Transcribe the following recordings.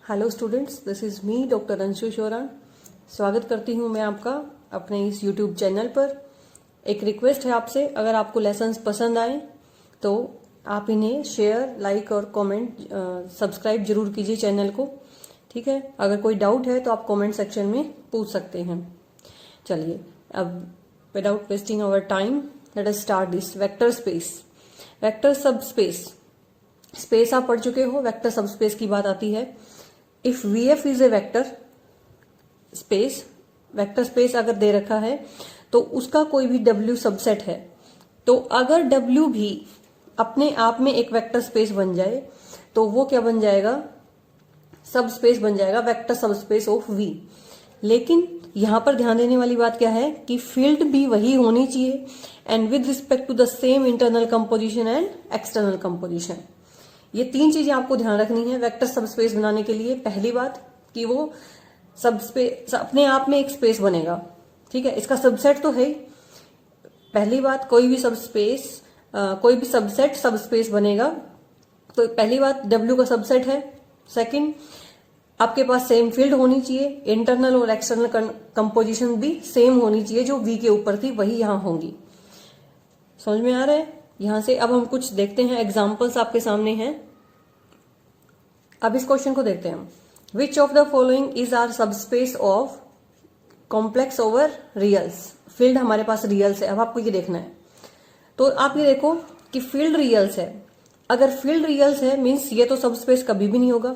Hello students, this is me doctor Anshu Sheoran. स्वागत करती हूँ मैं आपका अपने इस यूट्यूब चैनल पर। एक रिक्वेस्ट है आपसे, अगर आपको लेसन्स पसंद आए तो आप इन्हें शेयर, लाइक और कमेंट, सब्सक्राइब जरूर कीजिए चैनल को। ठीक है, अगर कोई डाउट है तो आप कमेंट सेक्शन में पूछ सकते हैं। चलिए, अब without wasting our time let us start this vector space. Vector subspace, space आप पढ़ चुके हो, वेक्टर सब स्पेस की बात आती है। If VF is a vector space, vector space अगर दे रखा है तो उसका कोई भी W सबसेट है, तो अगर W भी अपने आप में एक वेक्टर स्पेस बन जाए तो वो क्या बन जाएगा? सब स्पेस बन जाएगा, वेक्टर सब स्पेस ऑफ V। लेकिन यहां पर ध्यान देने वाली बात क्या है कि फील्ड भी वही होनी चाहिए and with respect to the same internal composition and external composition. ये तीन चीजें आपको ध्यान रखनी है वेक्टर सबस्पेस बनाने के लिए। पहली बात कि वो सबस्पेस अपने आप में एक स्पेस बनेगा, ठीक है, इसका सबसेट तो है ही। पहली बात, कोई भी सबस्पेस, कोई भी सबसेट सबस्पेस बनेगा तो पहली बात W का सबसेट है। सेकंड, आपके पास सेम फील्ड होनी चाहिए, इंटरनल और एक्सटर्नल कंपोजिशन भी सेम होनी चाहिए, जो V के ऊपर थी वही यहां होंगी। समझ में आ रहा है? यहां से अब हम कुछ देखते हैं, एग्जाम्पल्स आपके सामने हैं। अब इस क्वेश्चन को देखते हैं। Which of the following is R subspace of complex over reals. Field हमारे पास रियल्स है, अब आपको ये देखना है। तो आप ये देखो कि फील्ड रियल्स है। अगर फील्ड रियल्स है मीन्स ये तो सबस्पेस कभी भी नहीं होगा,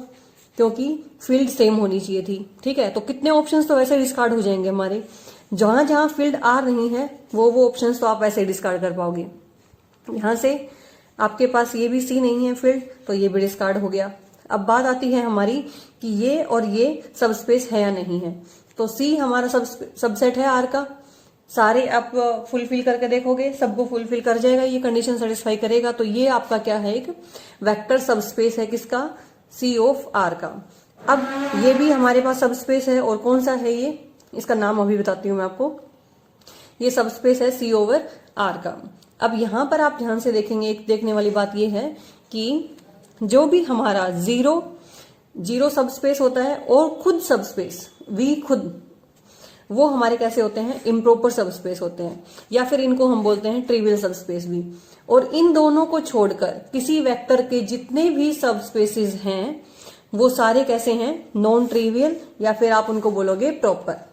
क्योंकि फील्ड सेम होनी चाहिए थी। ठीक है, तो कितने ऑप्शंस तो वैसे डिस्कार्ड हो जाएंगे हमारे। जहां जहां फील्ड आ रही है वो ऑप्शंस तो आप वैसे डिस्कार्ड कर पाओगे। यहां से आपके पास ये भी C नहीं है फील्ड, तो ये भी डिस्कार्ड हो गया। अब बात आती है हमारी कि ये और ये सबस्पेस है या नहीं है। तो C हमारा सबसेट है R का। सारे आप फुलफिल करके देखोगे, सबको फुलफिल कर जाएगा, ये कंडीशन सेटिस्फाई करेगा, तो ये आपका क्या है? एक वेक्टर सबस्पेस है। किसका? C ऑफ R का। अब ये भी हमारे पास सबस्पेस है, और कौन सा है ये? इसका नाम अभी बताती हूं मैं आपको। ये सबस्पेस है C ओवर R का। अब यहां पर आप ध्यान से देखेंगे, एक देखने वाली बात ये है कि जो भी हमारा जीरो सबस्पेस होता है और खुद सबस्पेस V खुद, वो हमारे कैसे होते हैं? इम्प्रॉपर सबस्पेस होते हैं, या फिर इनको हम बोलते हैं ट्रिवियल सबस्पेस भी। और इन दोनों को छोड़कर किसी वेक्टर के जितने भी सबस्पेसेस हैं वो सारे कैसे हैं? नॉन ट्रिवियल, या फिर आप उनको बोलोगे प्रॉपर।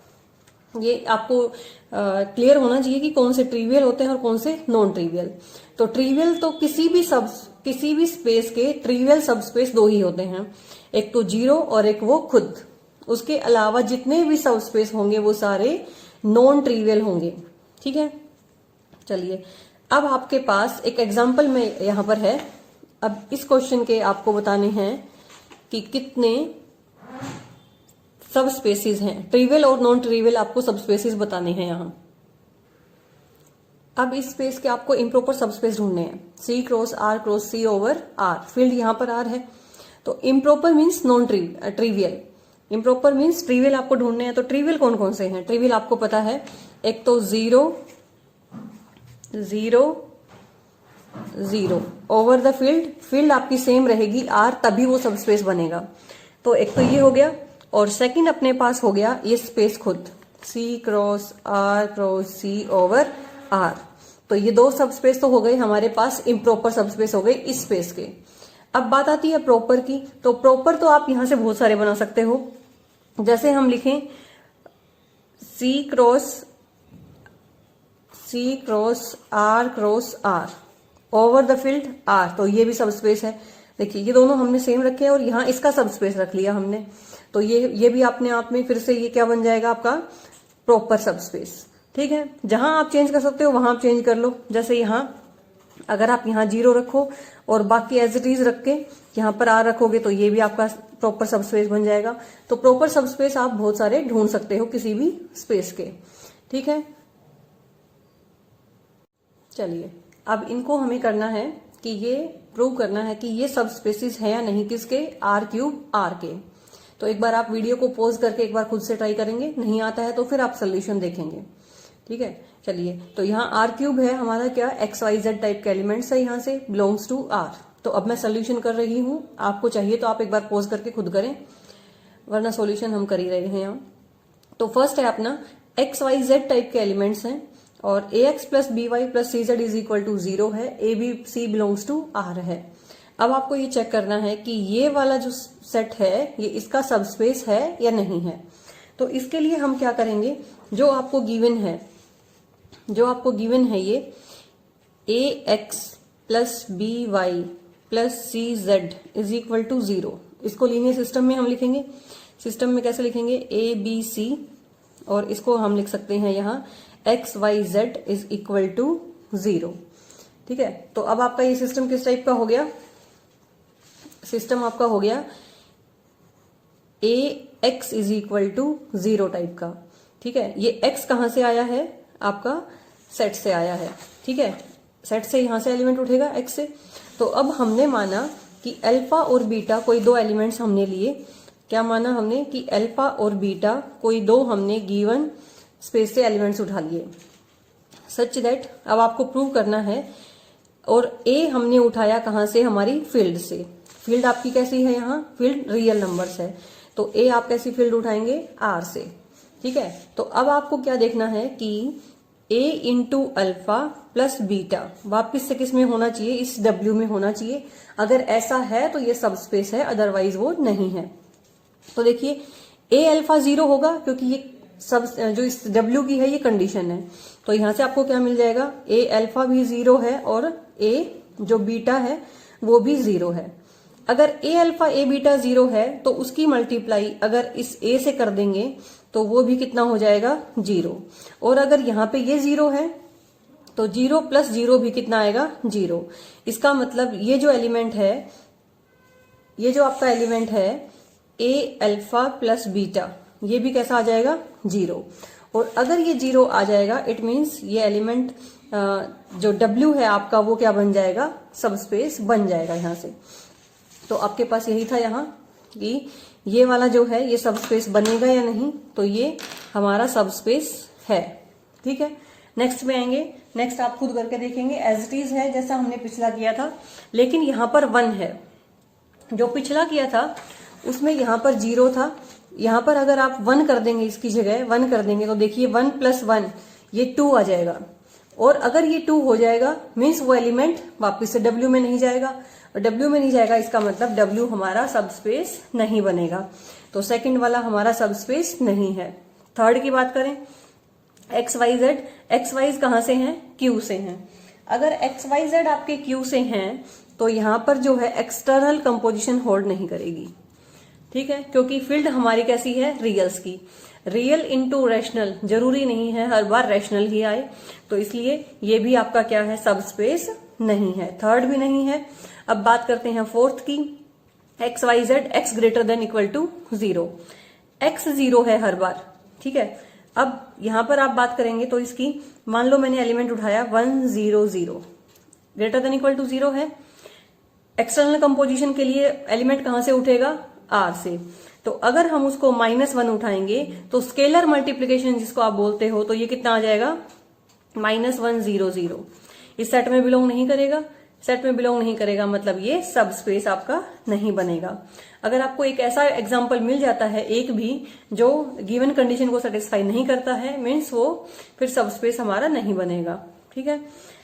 ये आपको क्लियर होना चाहिए कि कौन से ट्रिवियल होते हैं और कौन से नॉन ट्रिवियल। तो ट्रिवियल तो किसी भी स्पेस के ट्रिवियल सबस्पेस दो ही होते हैं, एक तो जीरो और एक वो खुद। उसके अलावा जितने भी सबस्पेस होंगे वो सारे नॉन ट्रिवियल होंगे। ठीक है, चलिए अब आपके पास एक एग्जांपल में यहां पर है। अब इस क्वेश्चन के आपको बताने हैं कि कितने सब स्पेसिस हैं, ट्रिवियल और नॉन ट्रिवियल आपको सब स्पेसिस बताने हैं यहां। अब इस स्पेस के आपको इम्प्रॉपर सबस्पेस ढूंढने हैं। C cross R cross C over R। Field यहां पर R है, तो improper means non trivial, improper means trivial आपको ढूंढने हैं। तो ट्रिवियल कौन कौन से हैं? ट्रिवियल आपको पता है, एक तो 0 0 0 ओवर द फील्ड आपकी सेम रहेगी R, तभी वो सबस्पेस बनेगा। तो एक तो ये हो गया, और सेकंड अपने पास हो गया ये स्पेस खुद, C cross R cross C over R। तो ये दो सबस्पेस तो हो गए हमारे पास, इम्प्रॉपर सबस्पेस हो गए इस स्पेस के। अब बात आती है प्रॉपर की। तो प्रॉपर तो आप यहां से बहुत सारे बना सकते हो। जैसे हम लिखें C cross R cross R over the field R, तो ये भी सबस्पेस है। देखिए ये दोनों हमने सेम रखे हैं और यहाँ इसका सबस्पेस रख लिया हमने, तो ये भी अपने आप में फिर से ये क्या बन जाएगा? आपका प्रॉपर सबस्पेस। ठीक है, जहां आप चेंज कर सकते हो वहां आप चेंज कर लो। जैसे यहां अगर आप यहां 0 रखो और बाकी एज इट इज रख के यहां पर R रखोगे तो ये भी आपका प्रॉपर सबस्पेस बन जाएगा। तो प्रॉपर सबस्पेस आप बहुत सारे ढूंढ सकते हो किसी भी स्पेस के। ठीक है, चलिए अब इनको हमें करना है कि ये प्रूव करना है कि ये सबस्पेसिस है या नहीं, किसके? R क्यूब R के। तो एक बार आप वीडियो को पॉज करके एक बार खुद से ट्राई करेंगे, नहीं आता है तो फिर आप सोल्यूशन देखेंगे। ठीक है, चलिए तो यहाँ R क्यूब है हमारा, क्या XYZ टाइप के एलिमेंट्स है, यहाँ से बिलोंग्स टू R। तो अब मैं सोल्यूशन कर रही हूँ, आपको चाहिए तो आप एक बार पॉज करके खुद करें। वरना सॉल्यूशन हम कर ही रहे हैं यहाँ। तो फर्स्ट है अपना एक्स वाई जेड टाइप के एलिमेंट्स हैं और a x plus b y plus c z is equal to 0 है, a b c belongs to R है। अब आपको ये चेक करना है कि ये वाला जो सेट है ये इसका सबस्पेस है या नहीं है। तो इसके लिए हम क्या करेंगे, जो आपको गिवन है ये a x plus b y plus c z is equal to 0, इसको लीनियर सिस्टम में हम लिखेंगे। सिस्टम में कैसे लिखेंगे, ए बी सी, और इसको हम लिख सकते हैं यहाँ x y z is equal to 0। ठीक है, तो अब आपका ये सिस्टम किस टाइप का हो गया, सिस्टम आपका हो गया a x is equal to 0 type का। ठीक है, ये एक्स कहां से आया है, आपका सेट से आया है। ठीक है, सेट से यहां से एलिमेंट उठेगा एक्स से। तो अब हमने माना कि अल्फा और बीटा कोई दो एलिमेंट्स हमने लिए। क्या माना हमने कि अल्फा और बीटा कोई दो हमने गिवन स्पेस से एलिमेंट्स उठा लिए, सच दैट अब आपको प्रूव करना है। और ए हमने उठाया कहां से, हमारी फील्ड से। फील्ड आपकी कैसी है, यहाँ फील्ड रियल नंबर्स है, तो ए आप कैसी फील्ड उठाएंगे, आर से। ठीक है, तो अब आपको क्या देखना है कि ए इंटू अल्फा प्लस बीटा वापिस से किस में होना चाहिए, इस डब्ल्यू में होना चाहिए। अगर ऐसा है तो ये सब स्पेस है, अदरवाइज वो नहीं है। तो देखिए ए अल्फा 0 होगा क्योंकि ये सब जो इस डब्ल्यू की है ये कंडीशन है। तो यहां से आपको क्या मिल जाएगा, ए अल्फा भी 0 है और ए जो बीटा है वो भी 0 है। अगर ए अल्फा ए बीटा 0 है तो उसकी मल्टीप्लाई अगर इस ए से कर देंगे तो वो भी कितना हो जाएगा, 0। और अगर यहाँ पे ये 0 है तो 0 प्लस 0 भी कितना आएगा, 0। इसका मतलब ये जो एलिमेंट है, ये जो आपका एलिमेंट है ए अल्फा प्लस बीटा, ये भी कैसा आ जाएगा, 0। और अगर ये 0 आ जाएगा इट मीन्स ये एलिमेंट जो W है आपका वो क्या बन जाएगा, सबस्पेस बन जाएगा यहाँ से। तो आपके पास यही था यहाँ कि ये वाला जो है ये सबस्पेस बनेगा या नहीं, तो ये हमारा सबस्पेस है। ठीक है, नेक्स्ट में आएंगे। नेक्स्ट आप खुद करके देखेंगे, एज इट इज है जैसा हमने पिछला किया था, लेकिन यहाँ पर 1 है। जो पिछला किया था उसमें यहाँ पर 0 था, यहाँ पर अगर आप 1 कर देंगे, इसकी जगह 1 कर देंगे तो देखिए 1 प्लस 1 ये 2 आ जाएगा। और अगर ये 2 हो जाएगा मीन्स वो एलिमेंट वापिस से W में नहीं जाएगा, और W में नहीं जाएगा इसका मतलब W हमारा सबस्पेस नहीं बनेगा। तो सेकंड वाला हमारा सबस्पेस नहीं है। थर्ड की बात करें, x y z, x y कहां से हैं, Q से हैं। अगर एक्स वाई जेड आपके Q से हैं तो यहां पर जो है एक्सटर्नल कंपोजिशन होल्ड नहीं करेगी। ठीक है, क्योंकि फील्ड हमारी कैसी है, रियल्स की। रियल इंटू रैशनल जरूरी नहीं है हर बार रैशनल ही आए, तो इसलिए ये भी आपका क्या है, सबस्पेस नहीं है। थर्ड भी नहीं है। अब बात करते हैं फोर्थ की, x y z x greater than equal to 0, x 0 है हर बार। ठीक है, अब यहां पर आप बात करेंगे तो इसकी, मान लो मैंने एलिमेंट उठाया 1 0 0, ग्रेटर देन इक्वल टू 0 है। एक्सटर्नल कंपोजिशन के लिए एलिमेंट कहां से उठेगा, आर से। तो अगर हम उसको -1 उठाएंगे तो स्केलर मल्टीप्लीकेशन जिसको आप बोलते हो, तो ये कितना आ जाएगा, -1 0 0। इस सेट में बिलोंग नहीं करेगा। सेट में बिलोंग नहीं करेगा मतलब ये सब स्पेस आपका नहीं बनेगा। अगर आपको एक ऐसा एग्जांपल मिल जाता है एक भी जो गिवन कंडीशन को सेटिस्फाई नहीं करता है, मीन्स वो फिर सब स्पेस हमारा नहीं बनेगा। ठीक है,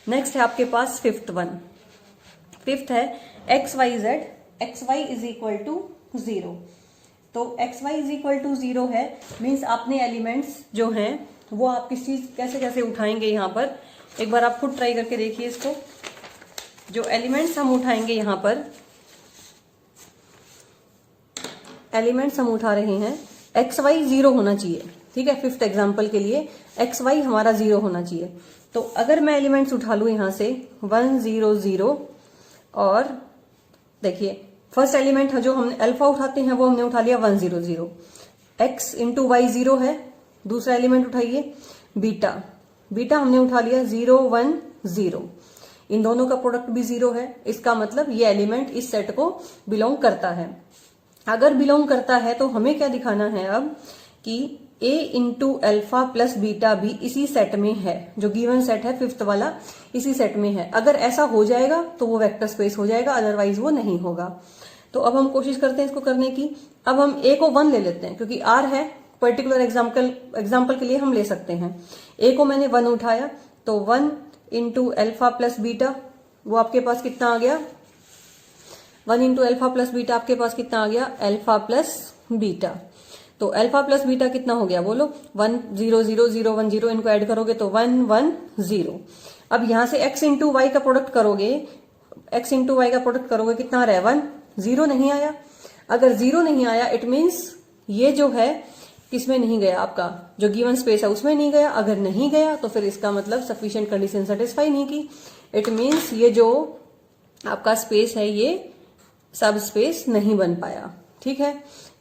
नेक्स्ट है आपके पास फिफ्थ वन। फिफ्थ है x y z x y is equal to 0। तो x y is equal to 0 है, मीन्स आपने एलिमेंट्स जो हैं वो आप किस चीज कैसे कैसे उठाएंगे, यहाँ पर एक बार आप खुद ट्राई करके देखिए इसको। जो एलिमेंट्स हम उठाएंगे, यहाँ पर एलिमेंट्स हम उठा रहे हैं, एक्स वाई 0 होना चाहिए। ठीक है, फिफ्थ एग्जाम्पल के लिए एक्स वाई हमारा 0 होना चाहिए। तो अगर मैं एलिमेंट्स उठा लू यहाँ से 1 0 0, और देखिए फर्स्ट एलिमेंट जो हमने अल्फा उठाते हैं वो हमने उठा लिया 1 0 0, एक्स इंटू वाई 0 है। दूसरा एलिमेंट उठाइए बीटा, बीटा हमने उठा लिया 0 1 0, इन दोनों का प्रोडक्ट भी 0 है। इसका मतलब ये एलिमेंट इस सेट को बिलोंग करता है। अगर बिलोंग करता है तो हमें क्या दिखाना है अब कि a into alpha plus beta भी इसी सेट में है, जो गिवन सेट है फिफ्थ वाला इसी सेट में है। अगर ऐसा हो जाएगा तो वो वेक्टर स्पेस हो जाएगा, अदरवाइज वो नहीं होगा। तो अब हम कोशिश करते हैं इसको करने की। अब हम ए को 1 ले लेते हैं, क्योंकि आर है, पर्टिकुलर एग्जाम्पल के लिए हम ले सकते हैं। ए को मैंने 1 उठाया, तो 1 इंटू अल्फा प्लस बीटा, वो आपके पास कितना आ गया, 1 इंटू अल्फा प्लस बीटा आपके पास कितना आ गया, अल्फा प्लस बीटा। तो अल्फा प्लस बीटा कितना हो गया बोलो, 1 0 0 0 1 0, इनको ऐड करोगे तो 1 1 0। अब यहां से x इंटू वाई का प्रोडक्ट करोगे, x इंटू वाई का प्रोडक्ट करोगे, कितना आ रहा है 1, 0 नहीं आया। अगर 0 नहीं आया इट मीन्स ये जो है किसमें नहीं गया, आपका जो गिवन स्पेस है उसमें नहीं गया। अगर नहीं गया तो फिर इसका मतलब सफिशिएंट कंडीशन सेटिस्फाई नहीं की। इट मीन्स ये जो आपका स्पेस है ये सब स्पेस नहीं बन पाया। ठीक है,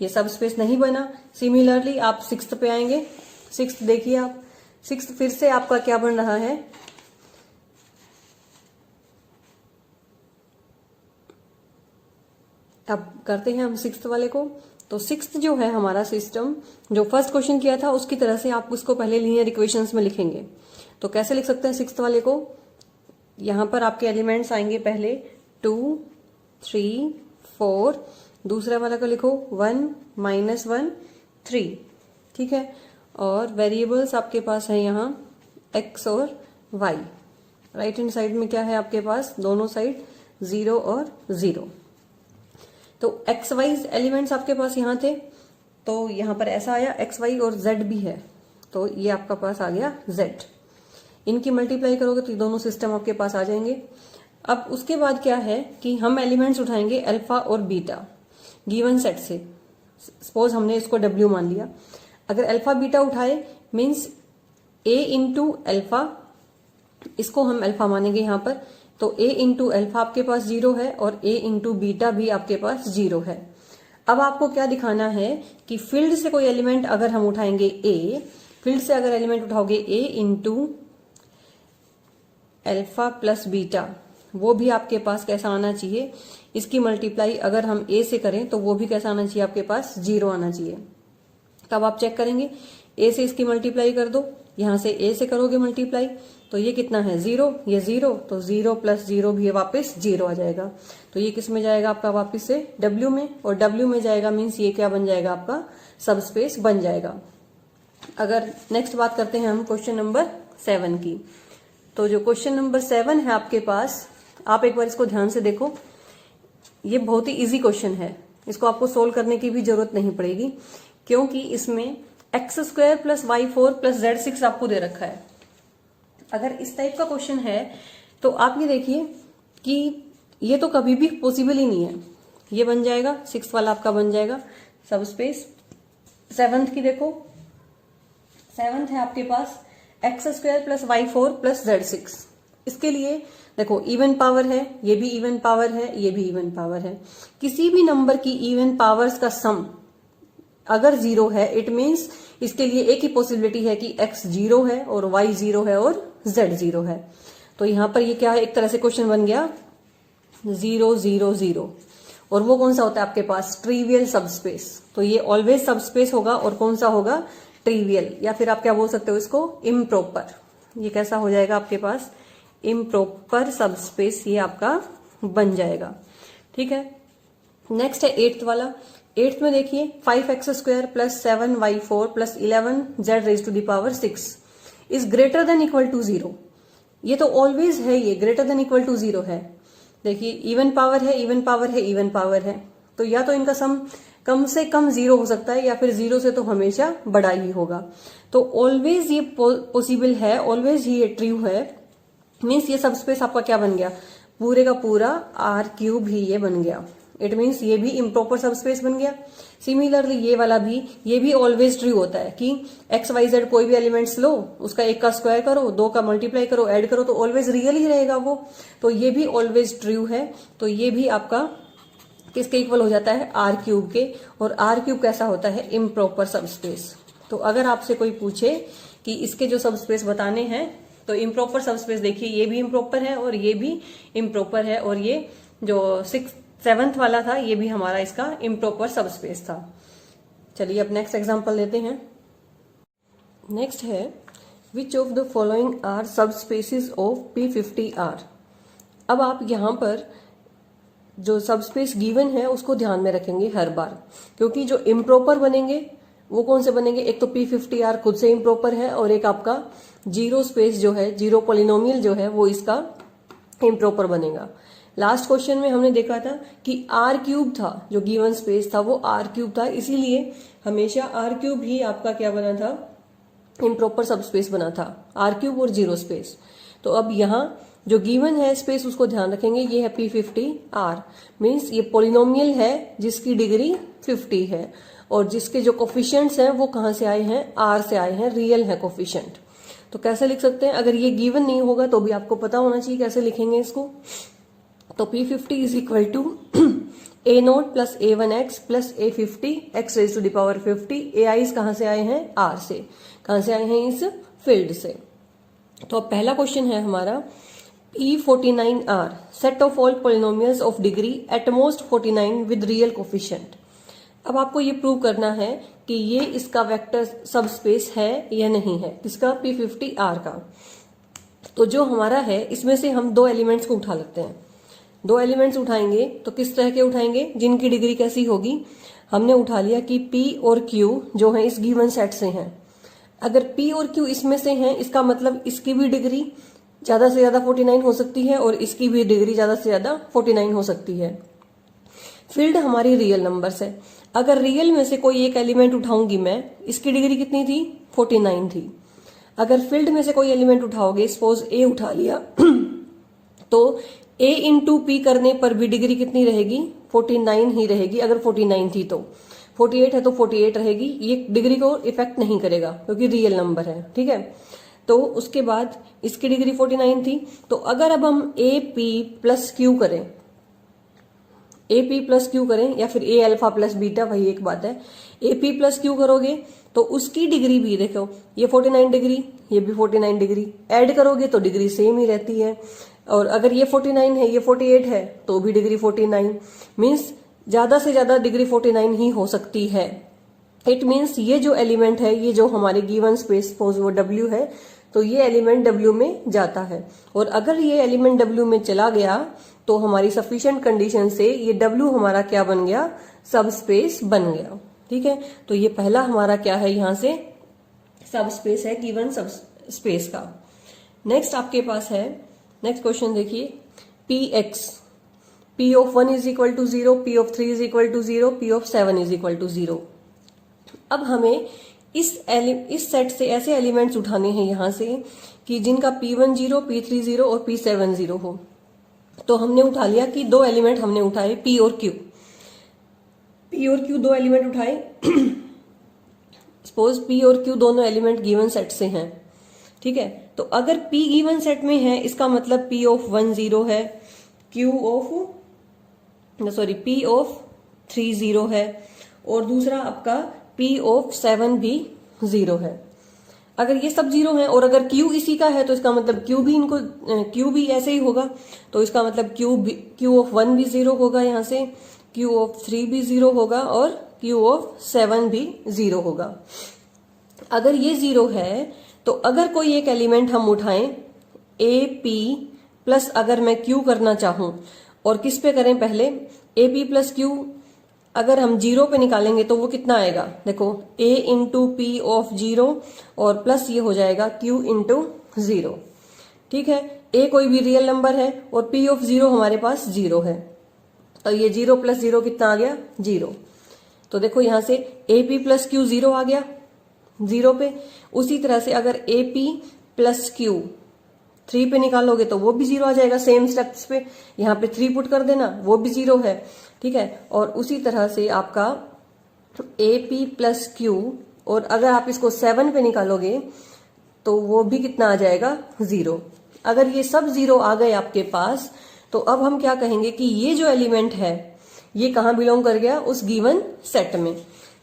ये सब स्पेस नहीं बना। सिमिलरली आप 6th पे आएंगे। 6th देखिए आप, 6th फिर से आपका क्या बन रहा है, अब करते हैं हम 6th वाले को। तो 6th जो है हमारा सिस्टम, जो फर्स्ट क्वेश्चन किया था उसकी तरह से आप उसको पहले लीनियर इक्वेशंस में लिखेंगे। तो कैसे लिख सकते हैं 6th वाले को, यहां पर आपके एलिमेंट्स आएंगे पहले 2 3 4, दूसरा वाला को लिखो 1 -1 3। ठीक है, और वेरिएबल्स आपके पास है यहाँ x और y। राइट हैंड साइड में क्या है आपके पास, दोनों साइड 0 और 0। तो एक्स वाई एलिमेंट्स आपके पास यहाँ थे, तो यहाँ पर ऐसा आया, एक्स वाई और जेड भी है, तो ये आपका पास आ गया जेड। इनकी मल्टीप्लाई करोगे तो ये दोनों सिस्टम आपके पास आ जाएंगे। अब उसके बाद क्या है कि हम एलिमेंट्स उठाएंगे अल्फा और बीटा गिवन सेट से। सपोज हमने इसको डब्ल्यू मान लिया। अगर अल्फा बीटा उठाए मीन्स ए इंटू अल्फा, इसको हम अल्फा मानेंगे यहाँ पर, तो a इंटू अल्फा आपके पास 0 है और a इंटू बीटा भी आपके पास 0 है। अब आपको क्या दिखाना है कि फील्ड से कोई एलिमेंट अगर हम उठाएंगे a, फील्ड से अगर एलिमेंट उठाओगे a into alpha plus beta, वो भी आपके पास कैसा आना चाहिए, इसकी मल्टीप्लाई अगर हम a से करें तो वो भी कैसा आना चाहिए, आपके पास 0 आना चाहिए। तब आप चेक करेंगे, a से इसकी मल्टीप्लाई कर दो, यहां से a से करोगे मल्टीप्लाई तो ये कितना है 0, ये 0, तो 0 प्लस 0 भी वापस 0 आ जाएगा। तो ये किस में जाएगा आपका, वापस से W में, और W में जाएगा मीन्स ये क्या बन जाएगा, आपका सब स्पेस बन जाएगा। अगर नेक्स्ट बात करते हैं हम क्वेश्चन नंबर 7 की, तो जो क्वेश्चन नंबर 7 है आपके पास, आप एक बार इसको ध्यान से देखो। ये बहुत ही इजी क्वेश्चन है, इसको आपको सोल्व करने की भी जरूरत नहीं पड़ेगी, क्योंकि इसमें x² + y4 + z6 आपको दे रखा है। अगर इस टाइप का क्वेश्चन है तो आप ये देखिए कि ये तो कभी भी पॉसिबल ही नहीं है। ये बन जाएगा 6th वाला आपका बन जाएगा सब स्पेस। 7th की देखो, 7th है आपके पास x² + y4 + z6। इसके लिए देखो इवन पावर है, ये भी इवन पावर है, ये भी इवन पावर है। किसी भी नंबर की इवन पावर्स का सम अगर 0 है इट मीन्स इसके लिए एक ही पॉसिबिलिटी है कि x 0 है और y 0 है और z 0 है। तो यहां पर ये क्या है, एक तरह से क्वेश्चन बन गया 0 0 0, और वो कौन सा होता है आपके पास, ट्रिवियल सबस्पेस। तो ये ऑलवेज सबस्पेस होगा, और कौन सा होगा, ट्रिवियल, या फिर आप क्या बोल सकते हो इसको, इम्प्रॉपर। ये कैसा हो जाएगा आपके पास, इम्प्रॉपर सबस्पेस ये आपका बन जाएगा। ठीक है, नेक्स्ट है 8th वाला। 8th में देखिए 5x² + 7y4 + 11z⁻⁶ is greater than equal to 0। ये तो ऑलवेज है, ये ग्रेटर देन इक्वल टू 0 है। देखिए इवन पावर है, इवन पावर है, इवन पावर है, तो या तो इनका सम कम से कम 0 हो सकता है, या फिर 0 से तो हमेशा बड़ा ही होगा। तो ऑलवेज ये पॉसिबल है, ऑलवेज ही ये ट्रू है, मीन्स ये सबस्पेस आपका क्या बन गया, पूरे का पूरा R³ ही ये बन गया। इट मीन्स ये भी इम्प्रॉपर सबस्पेस बन गया। सिमिलरली ये वाला भी, ये भी ऑलवेज ट्रू होता है कि एक्स वाई जेड कोई भी एलिमेंट्स लो, उसका 1 का स्क्वायर करो, 2 का मल्टीप्लाई करो, ऐड करो, तो ऑलवेज रियल ही रहेगा वो। तो ये भी ऑलवेज ट्रू है। तो ये भी आपका किसके इक्वल हो जाता है, R³ के। और R³ कैसा होता है, इम्प्रॉपर सबस्पेस। तो अगर आपसे कोई पूछे कि इसके जो सबस्पेस बताने हैं, तो इम्प्रॉपर सबस्पेस देखिए ये भी इम्प्रॉपर है और ये भी इम्प्रॉपर है, और ये जो 7th वाला था ये भी हमारा इसका इम्प्रॉपर सबस्पेस था। चलिए अब नेक्स्ट एग्जांपल लेते हैं। नेक्स्ट है which of the following are subspaces of P50R। अब आप यहां पर जो सबस्पेस गिवन है उसको ध्यान में रखेंगे हर बार, क्योंकि जो इम्प्रॉपर बनेंगे वो कौन से बनेंगे, एक तो P50R खुद से इम्प्रॉपर है और एक आपका जीरो स्पेस जो है, जीरो पॉलिनोमियल जो है वो इसका इम्प्रॉपर बनेगा। लास्ट क्वेश्चन में हमने देखा था कि R³ था, जो गिवन स्पेस था वो R³ था, इसीलिए हमेशा R³ ही आपका क्या बना था, इम्प्रॉपर सबस्पेस बना था, R³ और जीरो स्पेस। तो अब यहाँ जो गिवन है स्पेस उसको ध्यान रखेंगे, ये है P50R, मीन्स ये पॉलिनोमियल है जिसकी डिग्री 50 है और जिसके जो कोफिशिएंट्स हैं वो कहाँ से आए हैं, R से आए हैं, रियल है कोफिशिएंट। तो कैसे लिख सकते हैं, अगर ये गिवन नहीं होगा तो भी आपको पता होना चाहिए कैसे लिखेंगे इसको। तो P50 is equal to A0 plus A1x plus A50 x raise to the power 50। AIs कहाँ से आए हैं, R से, कहाँ से आए हैं, इस फील्ड से। तो अब पहला क्वेश्चन है हमारा P49R, set of all polynomials of degree at most 49 with real coefficient. अब आपको ये प्रूव करना है कि ये इसका वेक्टर सबस्पेस है या नहीं है, किसका, P50R का। तो जो हमारा है इसमें से हम दो एलिमेंट्स को उठा लेते हैं। दो एलिमेंट्स उठाएंगे तो किस तरह के उठाएंगे, जिनकी डिग्री कैसी होगी। हमने उठा लिया कि P और Q जो है इस गिवन सेट से हैं। अगर P और Q इसमें से हैं, इसका मतलब इसकी भी डिग्री ज्यादा से ज्यादा 49 हो सकती है और इसकी भी डिग्री ज्यादा से ज्यादा 49 हो सकती है। फील्ड हमारी रियल नंबर्स है। अगर रियल में से कोई एक एलिमेंट उठाऊंगी मैं, इसकी डिग्री कितनी थी, 49 थी। अगर फील्ड में से कोई एलिमेंट उठाओगे, सपोज A उठा लिया तो A इंटू P करने पर भी डिग्री कितनी रहेगी, 49 ही रहेगी। अगर 49 थी तो 48 है तो 48 रहेगी, ये डिग्री को इफेक्ट नहीं करेगा क्योंकि रियल नंबर है, ठीक है। तो उसके बाद इसकी डिग्री 49 थी। तो अगर अब हम AP प्लस Q करें, AP प्लस Q करें या फिर A अल्फा प्लस बीटा, वही एक बात है। AP प्लस Q करोगे तो उसकी डिग्री भी देखो, ये 49 डिग्री, ये भी 49 डिग्री, ऐड करोगे तो डिग्री सेम ही रहती है। और अगर ये 49 है, ये 48 है तो भी डिग्री 49, मीन्स ज्यादा से ज्यादा डिग्री 49 ही हो सकती है। इट मीन्स ये जो एलिमेंट है, ये जो हमारे गिवन स्पेस सपोज वो W है, तो ये एलिमेंट W में जाता है। और अगर ये एलिमेंट W में चला गया तो हमारी सफिशिएंट कंडीशन से ये W हमारा क्या बन गया, सब स्पेस बन गया, ठीक है। तो ये पहला हमारा क्या है, यहां से सब स्पेस है, गिवन सब स्पेस का। नेक्स्ट आपके पास है, नेक्स्ट क्वेश्चन देखिए, Px, P of 1 is equal to 0, P of 3 is equal to 0, P of 7 is equal to 0। अब हमें इस सेट से ऐसे एलिमेंट्स उठाने हैं यहां से कि जिनका P1 0, P3 0 और P7 0 हो। तो हमने उठा लिया कि दो एलिमेंट हमने उठाए, P और Q। P और Q दो एलिमेंट उठाए। सपोज P और Q दोनों एलिमेंट गिवन सेट से हैं, ठीक है। तो अगर P गिवन सेट में है, इसका मतलब P ऑफ 1 0 है, P ऑफ 3 0 है और दूसरा आपका P ऑफ 7 भी 0 है। अगर ये सब 0 है और अगर Q इसी का है तो इसका मतलब Q भी ऐसे ही होगा। तो इसका मतलब Q ऑफ 1 भी 0 होगा, यहाँ से Q ऑफ 3 भी 0 होगा और Q ऑफ 7 भी 0 होगा। अगर ये 0 है तो अगर कोई एक एलिमेंट हम उठाएं AP प्लस, अगर मैं Q करना चाहूं, और किस पे करें पहले, AP प्लस Q अगर हम 0 पे निकालेंगे तो वो कितना आएगा, देखो A इंटू P ऑफ 0 और प्लस ये हो जाएगा Q इंटू 0, ठीक है। A कोई भी रियल नंबर है और P ऑफ 0 हमारे पास 0 है, तो ये 0 प्लस 0 कितना आ गया, 0। तो देखो यहां से AP प्लस Q 0 आ गया 0 पे। उसी तरह से अगर AP प्लस Q 3 पे निकालोगे तो वो भी 0 आ जाएगा, सेम स्टेप्स पे। यहाँ पे 3 पुट कर देना, वो भी 0 है, ठीक है। और उसी तरह से आपका AP प्लस Q, और अगर आप इसको 7 पे निकालोगे तो वो भी कितना आ जाएगा, 0। अगर ये सब 0 आ गए आपके पास तो अब हम क्या कहेंगे कि ये जो एलिमेंट है ये कहाँ बिलोंग कर गया, उस गिवन सेट में।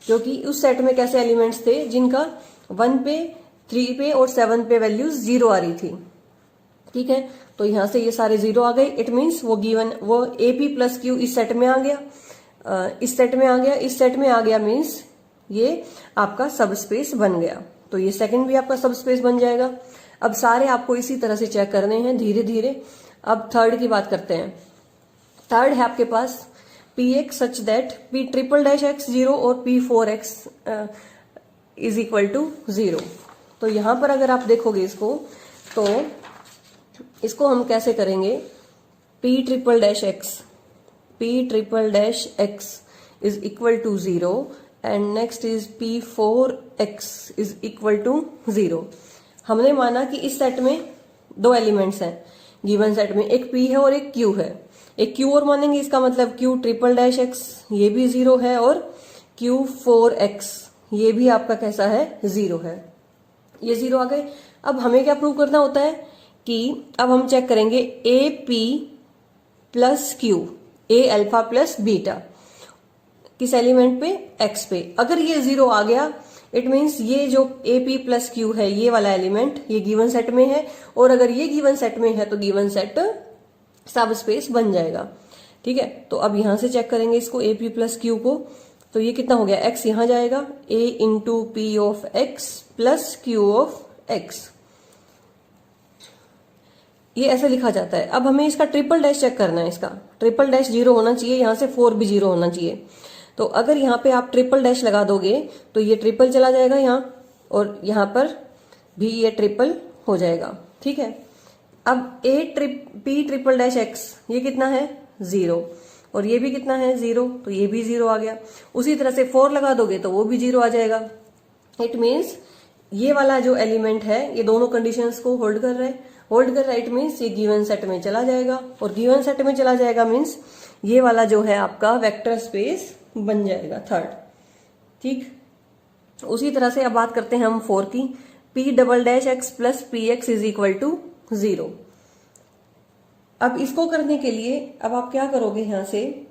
क्योंकि उस सेट में कैसे एलिमेंट्स थे जिनका 1 पे, 3 पे और 7 पे वैल्यूज 0 आ रही थी, ठीक है। तो यहां से ये सारे 0 आ गए। इट मीन्स वो गिवन, वो AP प्लस Q इस सेट में आ गया, इस सेट में आ गया, इस सेट में आ गया, मीन्स ये आपका सब स्पेस बन गया। तो ये सेकंड भी आपका सब स्पेस बन जाएगा। अब सारे आपको इसी तरह से चेक करने हैं धीरे धीरे। अब थर्ड की बात करते हैं। थर्ड है आपके पास p x such that p triple dash x 0 और P 4x is equal to 0। तो यहां पर अगर आप देखोगे इसको, तो इसको हम कैसे करेंगे, P triple dash x is equal to 0 and next is P 4x is equal to 0। हमने माना कि इस सेट में दो एलिमेंट्स हैं गिवन सेट में, एक p है और एक q है। एक q और मानेंगे, इसका मतलब q ट्रिपल डैश x ये भी 0 है और q 4x ये भी आपका कैसा है, 0 है। ये 0 आ गए। अब हमें क्या प्रूव करना होता है कि अब हम चेक करेंगे A P plus Q, A alpha plus beta, किस एलिमेंट पे, x पे। अगर ये 0 आ गया इट मीन्स ये जो ए पी प्लस क्यू है ये वाला एलिमेंट ये गिवन सेट में है, और अगर ये गिवन सेट में है तो गिवन सेट सब स्पेस बन जाएगा। ठीक है, तो अब यहां से चेक करेंगे इसको ए पी प्लस क्यू को, तो ये कितना हो गया, x यहां जाएगा, a into P of x plus q of x, ये ऐसे लिखा जाता है। अब हमें इसका ट्रिपल डैश चेक करना है, इसका ट्रिपल डैश 0 होना चाहिए, यहां से 4 भी 0 होना चाहिए। तो अगर यहाँ पे आप ट्रिपल डैश लगा दोगे तो ये ट्रिपल चला जाएगा यहाँ, और यहाँ पर भी ये ट्रिपल हो जाएगा। ठीक है, अब पी ट्रिपल डैश एक्स ये कितना है, 0, और ये भी कितना है, 0, तो ये भी 0 आ गया। उसी तरह से 4 लगा दोगे तो वो भी 0 आ जाएगा। इट मीन्स ये वाला जो एलिमेंट है ये दोनों कंडीशंस को होल्ड कर रहा है। इट मीन्स ये गिवन सेट में चला जाएगा, और गिवन सेट में चला जाएगा मीन्स ये वाला जो है आपका वेक्टर स्पेस बन जाएगा, थर्ड। ठीक, उसी तरह से अब बात करते हैं हम 4 की, P double dash x plus P x is equal to 0। अब इसको करने के लिए अब आप क्या करोगे, यहां से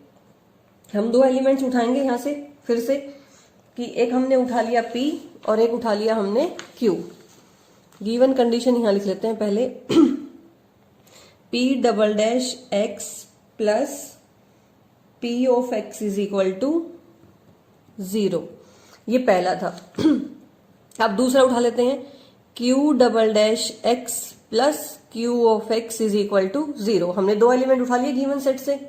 हम दो एलिमेंट्स उठाएंगे यहां से फिर से, कि एक हमने उठा लिया P और एक उठा लिया हमने Q। गिवन कंडीशन यहां लिख लेते हैं पहले, P double dash x plus P of x is equal to 0, ये पहला था। अब दूसरा उठा लेते हैं, Q double dash x plus Q of x is equal to 0। हमने दो एलिमेंट उठा लिए गिवन सेट से।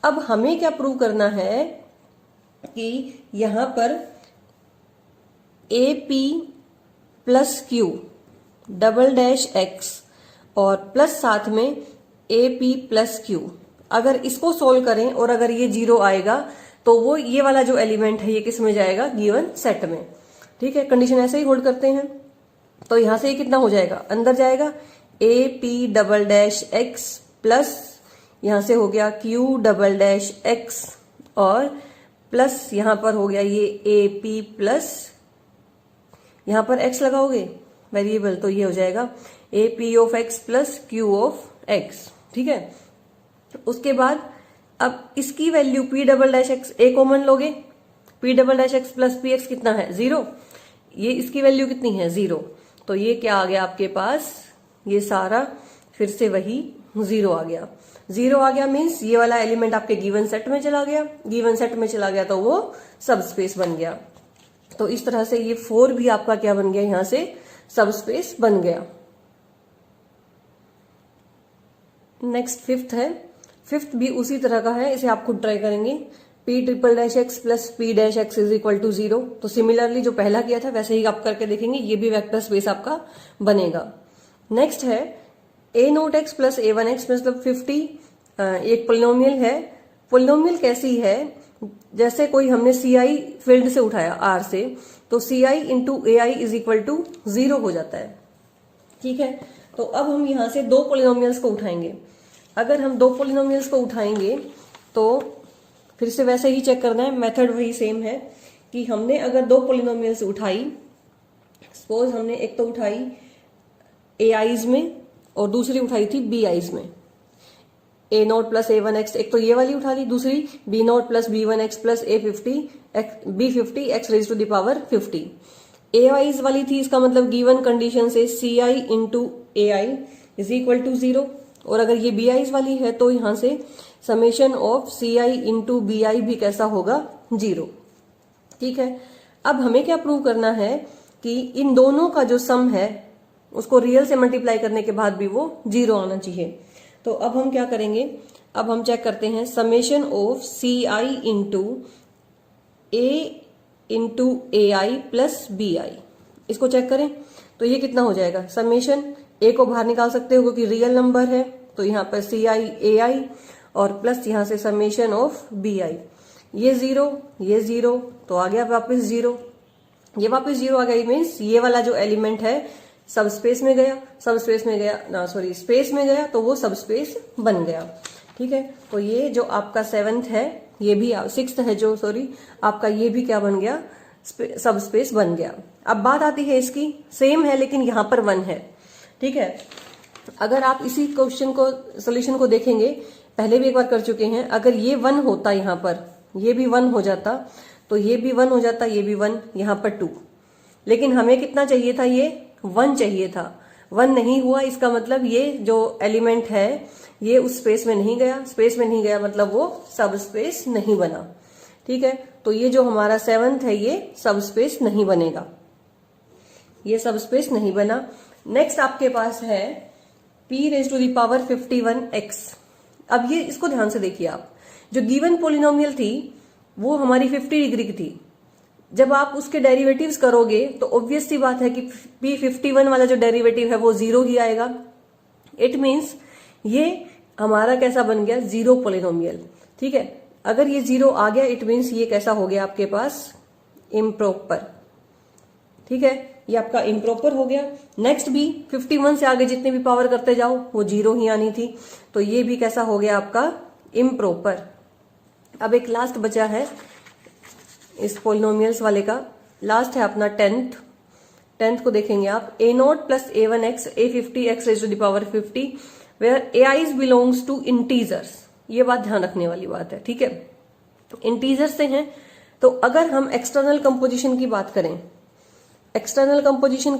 अब हमें क्या प्रूव करना है कि यहां पर A P plus Q double dash x और प्लस साथ में ए पी प्लस क्यू, अगर इसको सोल्व करें और अगर ये 0 आएगा तो वो ये वाला जो एलिमेंट है ये किस में जाएगा, गिवन सेट में। ठीक है, कंडीशन ऐसे ही होल्ड करते हैं। तो यहां से ये कितना हो जाएगा, अंदर जाएगा a P double dash x plus यहां से हो गया क्यू डबल डैश एक्स, और प्लस यहां पर हो गया ये ए पी प्लस, यहां पर एक्स लगाओगे वेरिएबल तो ये हो जाएगा a p of x plus q of x. ठीक है, उसके बाद अब इसकी value p double dash x a common लोगे, p double dash x plus P x कितना है, 0, ये इसकी वैल्यू कितनी है, 0, तो ये क्या आ गया आपके पास, ये सारा फिर से वही 0 आ गया। 0 आ गया मीन्स ये वाला एलिमेंट आपके गिवन सेट में चला गया, गिवन सेट में चला गया तो वो सब स्पेस बन गया। तो इस तरह से ये 4 भी आपका क्या बन गया, यहां से सब स्पेस बन गया। नेक्स्ट फिफ्थ है, फिफ्थ भी उसी तरह का है, इसे आप खुद ट्राई करेंगे, P triple dash x plus P dash x is equal to 0। तो सिमिलरली जो पहला किया था वैसे ही आप करके देखेंगे, ये भी वेक्टर स्पेस आपका बनेगा। नेक्स्ट है ए naught x plus a one x मतलब 50, एक पोलिनोमियल है। पोलिनोमियल कैसी है, जैसे कोई हमने सी आई फील्ड से उठाया आर से, तो c i into a i is equal to 0 हो जाता है। ठीक है, तो अब हम यहां से दो पोलिनोमियल्स को उठाएंगे। अगर हम दो पोलिनोमियल्स को उठाएंगे तो फिर से वैसे ही चेक करना है, मेथड वही सेम है कि हमने अगर दो पोलिनोमियल्स उठाई, सपोज हमने एक तो उठाई ए आईज में और दूसरी उठाई थी बी आईज में, a not plus a one x, एक तो ये वाली उठा ली, दूसरी b not plus b one x plus a 50 b 50 x raise to the power 50। A i's वाली थी, इसका मतलब गिवन कंडीशन से c i into a i is equal to 0, और अगर ये बी आईज वाली है तो यहां से summation of c i into b i भी कैसा होगा, 0। ठीक है, अब हमें क्या प्रूव करना है कि इन दोनों का जो सम है उसको रियल से मल्टीप्लाई करने के बाद भी वो 0 आना चाहिए। तो अब हम क्या करेंगे, अब हम चेक करते हैं summation of CI into AI plus BI। इसको चेक करें तो ये कितना हो जाएगा, समेशन A को बाहर निकाल सकते हो क्योंकि रियल नंबर है, तो यहाँ पर CI AI और प्लस यहाँ से समेशन ऑफ BI। ये जीरो तो आ गया वापस जीरो, ये वापस जीरो आ गया। मीन्स ये वाला जो एलिमेंट है सब स्पेस में गया, स्पेस में गया तो वो सब स्पेस बन गया। ठीक है, तो ये जो आपका 7th है, ये भी 6th है जो आपका, ये भी क्या बन गया, सब स्पेस बन गया। अब बात आती है इसकी, सेम है लेकिन यहाँ पर 1 है। ठीक है, अगर आप इसी क्वेश्चन को सोल्यूशन को देखेंगे, पहले भी एक बार कर चुके हैं, अगर ये 1 होता यहाँ पर, ये भी 1 हो जाता, तो ये भी 1 हो जाता, ये भी 1, यहाँ पर 2, लेकिन हमें कितना चाहिए था, ये 1 चाहिए था। 1 नहीं हुआ, इसका मतलब ये जो एलिमेंट है ये उस स्पेस में नहीं गया, स्पेस में नहीं गया मतलब वो सब स्पेस नहीं बना। ठीक है, तो ये जो हमारा 7th है ये सब स्पेस नहीं बनेगा, ये सब स्पेस नहीं बना। नेक्स्ट आपके पास है p⁻51x। अब ये इसको ध्यान से देखिए आप, जो गिवन पोलिनोमियल थी वो हमारी 50 डिग्री की थी। जब आप उसके डेरिवेटिव्स करोगे तो ऑब्वियस सी बात है कि p51 वाला जो डेरिवेटिव है वो 0 ही आएगा। इट मीन्स ये हमारा कैसा बन गया, 0 पोलिनोमियल। ठीक है, अगर ये 0 आ गया इट मीन्स ये कैसा हो गया आपके पास, इम्प्रॉपर। ठीक है, ये आपका इम्प्रॉपर हो गया। नेक्स्ट भी 51 से आगे जितने भी पावर करते जाओ वो 0 ही आनी थी, तो ये भी कैसा हो गया आपका, इम्प्रॉपर। अब एक लास्ट बचा है इस पोलिनोमियल्स वाले का, लास्ट है अपना 10th को देखेंगे आप, a0 plus a1x a50x raised to the power 50 where ai's belongs to integers। ये बात ध्यान रखने वाली बात है। ठीक है, इंटीजर्स से हैं, तो अगर हम एक्सटर्नल कंपोजिशन की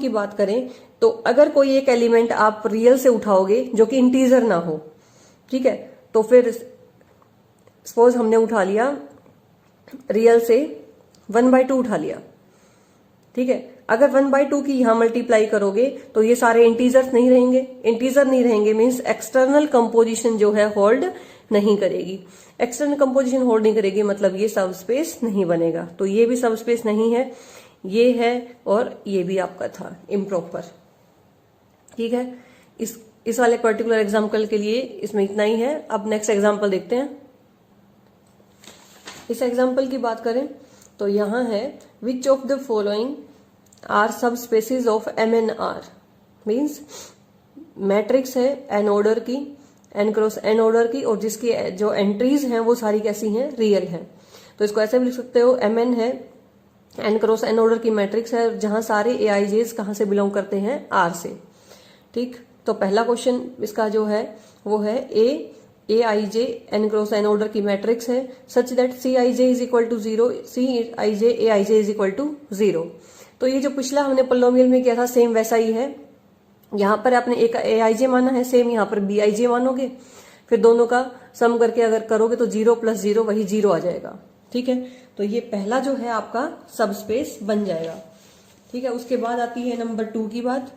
बात करें, तो अगर कोई एक एलिमेंट आप रियल से उठाओगे जो कि इंटीजर ना हो, ठीक है, तो फिर सपोज हमने उठा लिया रियल से 1/2 उठा लिया। ठीक है, अगर 1/2 की यहां मल्टीप्लाई करोगे तो ये सारे इंटीजर नहीं रहेंगे, मीन्स एक्सटर्नल कंपोजिशन जो है होल्ड नहीं करेगी। एक्सटर्नल कंपोजिशन होल्ड नहीं करेगी मतलब ये सब स्पेस नहीं बनेगा, तो ये भी सब स्पेस नहीं है, ये है और ये भी आपका था इम्प्रॉपर। ठीक है, इस वाले पर्टिकुलर एग्जाम्पल के लिए इसमें इतना ही है। अब नेक्स्ट एग्जाम्पल देखते हैं। इस एग्जाम्पल की बात करें तो यहां है which of the following are subspaces of MNR। Means matrix है n ऑर्डर की, n क्रॉस n ऑर्डर की, और जिसकी जो एंट्रीज हैं वो सारी कैसी हैं, रियल हैं। तो इसको ऐसे भी लिख सकते हो, Mn है n क्रॉस n ऑर्डर की मैट्रिक्स है जहां सारे AIJs कहां से बिलोंग करते हैं, R से। ठीक, तो पहला क्वेश्चन इसका जो है वो है AIJ n cross n order की मैट्रिक्स है such that CIJ is equal to 0, CIJ AIJ is equal to 0। तो ये जो पिछला हमने पोलिनोमियल में किया था सेम वैसा ही है। यहाँ पर आपने एक AIJ माना है, सेम यहाँ पर BIJ मानोगे, फिर दोनों का सम करके अगर करोगे तो 0 + 0 वही 0 आ जाएगा। ठीक है, तो ये पहला जो है आपका सब स्पेस बन जाएगा। ठीक है, उसके बाद आती है नंबर 2 की बात।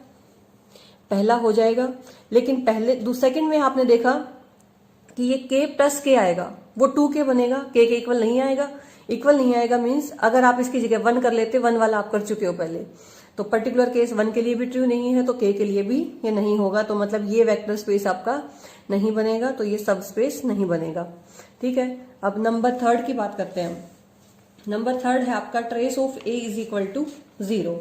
पहला हो जाएगा, लेकिन सेकंड में आपने देखा कि ये k + k आएगा, वो 2k बनेगा, k के इक्वल नहीं आएगा। मीन्स अगर आप इसकी जगह 1 कर लेते, 1 वाला आप कर चुके हो पहले, तो पर्टिकुलर केस 1 के लिए भी ट्रू नहीं है, तो k के लिए भी ये नहीं होगा, तो मतलब ये वेक्टर स्पेस आपका नहीं बनेगा, तो ये सब स्पेस नहीं बनेगा। ठीक है, अब नंबर 3 की बात करते हैं। नंबर 3 है आपका trace of a is equal to 0।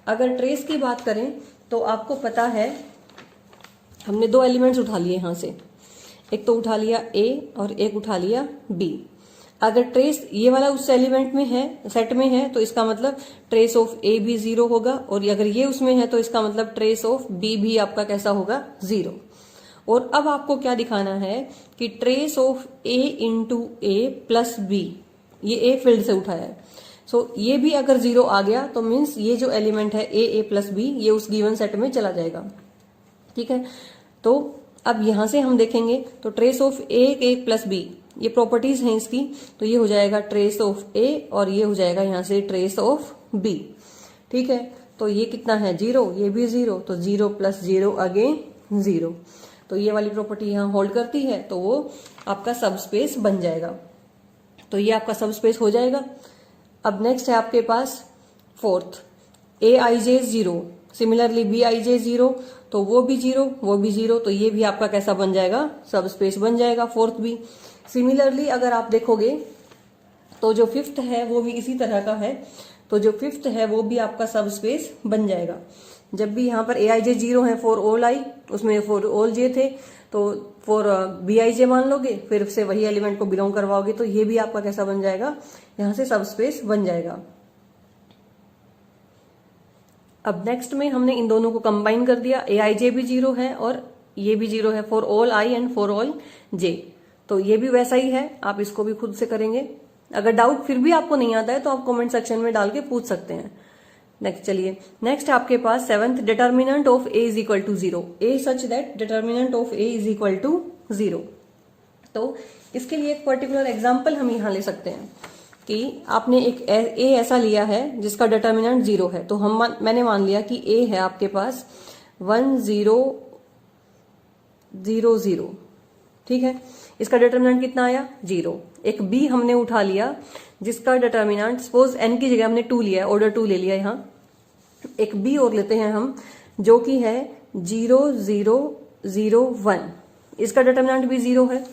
अगर ट्रेस की बात करें तो आपको पता है हमने 2 एलिमेंट्स उठा लिए यहां से, एक तो उठा लिया A और एक उठा लिया B। अगर ट्रेस ये वाला उस एलिमेंट में है, सेट में है, तो इसका मतलब ट्रेस ऑफ A भी 0 होगा, और अगर ये उसमें है तो इसका मतलब ट्रेस ऑफ B भी आपका कैसा होगा, 0। और अब आपको क्या दिखाना है कि trace of A into A plus B, ये A फील्ड से उठाया है, सो ये भी अगर 0 आ गया तो मीन्स ये जो एलिमेंट है A प्लस B ये उस गिवन सेट में चला जाएगा। ठीक है, तो अब यहां से हम देखेंगे तो trace of A plus B ये प्रॉपर्टीज हैं इसकी, तो ये हो जाएगा ट्रेस ऑफ A और ये हो जाएगा यहां से ट्रेस ऑफ B। ठीक है, तो ये कितना है, 0, ये भी 0, तो 0 + 0 अगेन 0। तो ये वाली प्रॉपर्टी यहाँ होल्ड करती है, तो वो आपका सब स्पेस बन जाएगा। तो ये आपका सब स्पेस हो जाएगा। अब नेक्स्ट है आपके पास फोर्थ, aij 0, सिमिलरली bij 0, तो वो भी 0, वो भी 0, तो ये भी आपका कैसा बन जाएगा, सब स्पेस बन जाएगा फोर्थ भी। सिमिलरली अगर आप देखोगे तो जो फिफ्थ है वो भी इसी तरह का है, तो जो फिफ्थ है वो भी आपका सब स्पेस बन जाएगा। जब भी यहाँ पर aij 0 है फॉर ऑल i, उसमें फॉर ऑल j थे, तो फॉर bij मान लोगे, फिर से वही एलिमेंट को बिलोंग करवाओगे, तो ये भी आपका कैसा बन जाएगा, यहाँ से सब स्पेस बन जाएगा। अब नेक्स्ट में हमने इन दोनों को कंबाइन कर दिया, aij भी 0 है और ये भी 0 है for all i and for all j, तो ये भी वैसा ही है, आप इसको भी खुद से करेंगे। अगर डाउट फिर भी आपको नहीं आता है तो आप कमेंट सेक्शन में डाल के पूछ सकते हैं। नेक्स्ट चलिए, नेक्स्ट आपके पास seventh, determinant of a is equal to 0, a such that determinant of a is equal to 0। तो इसके लिए एक पर्टिकुलर एग्जांपल हम यहाँ ले सकते हैं कि आपने एक a ऐसा लिया है जिसका डिटर्मिनेंट 0 है, तो मैंने मान लिया कि a है आपके पास 1 0 0 0, ठीक है, इसका डिटर्मिनेंट कितना आया, 0। एक b हमने उठा लिया जिसका डिटर्मिनेंट, सपोज n की जगह हमने 2 लिया है, ऑर्डर 2 ले लिया यहाँ, एक b और लेते हैं हम जो कि है 0 0 0 1, इसका डिटर्मिनेंट भी 0 है,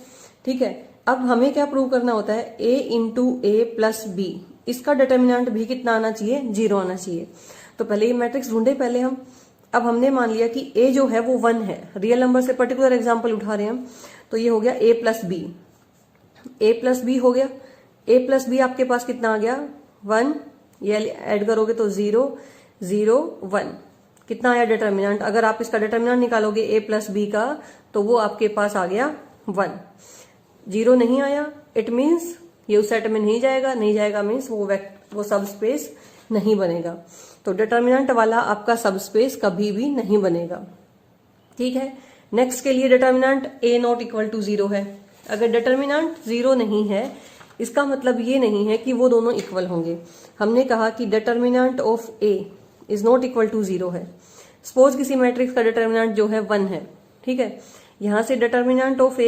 ठीक है। अब हमें क्या प्रूव करना होता है, a into a plus b, इसका डिटर्मिनेंट भी कितना आना चाहिए, 0 आना चाहिए। तो पहले ये मैट्रिक्स ढूंढे पहले हम। अब हमने मान लिया कि a जो है वो 1 है, रियल नंबर से पर्टिकुलर एग्जांपल उठा रहे हैं हम, तो ये हो गया a plus b, a plus b हो गया, a प्लस b आपके पास कितना आ गया, 1, ये ऐड करोगे तो 0 0 1, कितना आया डिटर्मिनेंट। अगर आप इसका डिटर्मिनेंट निकालोगे a प्लस b का, तो वो आपके पास आ गया 1। 0 नहीं आया, इट मीन्स ये उस सेट में नहीं जाएगा, नहीं जाएगा मीन्स वो सब स्पेस नहीं बनेगा। तो डिटर्मिनेंट वाला आपका सब स्पेस कभी भी नहीं बनेगा, ठीक है। नेक्स्ट के लिए determinant a not equal to 0 है। अगर डिटर्मिनेंट 0 नहीं है, इसका मतलब ये नहीं है कि वो दोनों इक्वल होंगे। हमने कहा कि determinant of a is not equal to 0 है। सपोज किसी मैट्रिक्स का डिटर्मिनेंट जो है 1 है, ठीक है, यहां से डिटर्मिनेंट ऑफ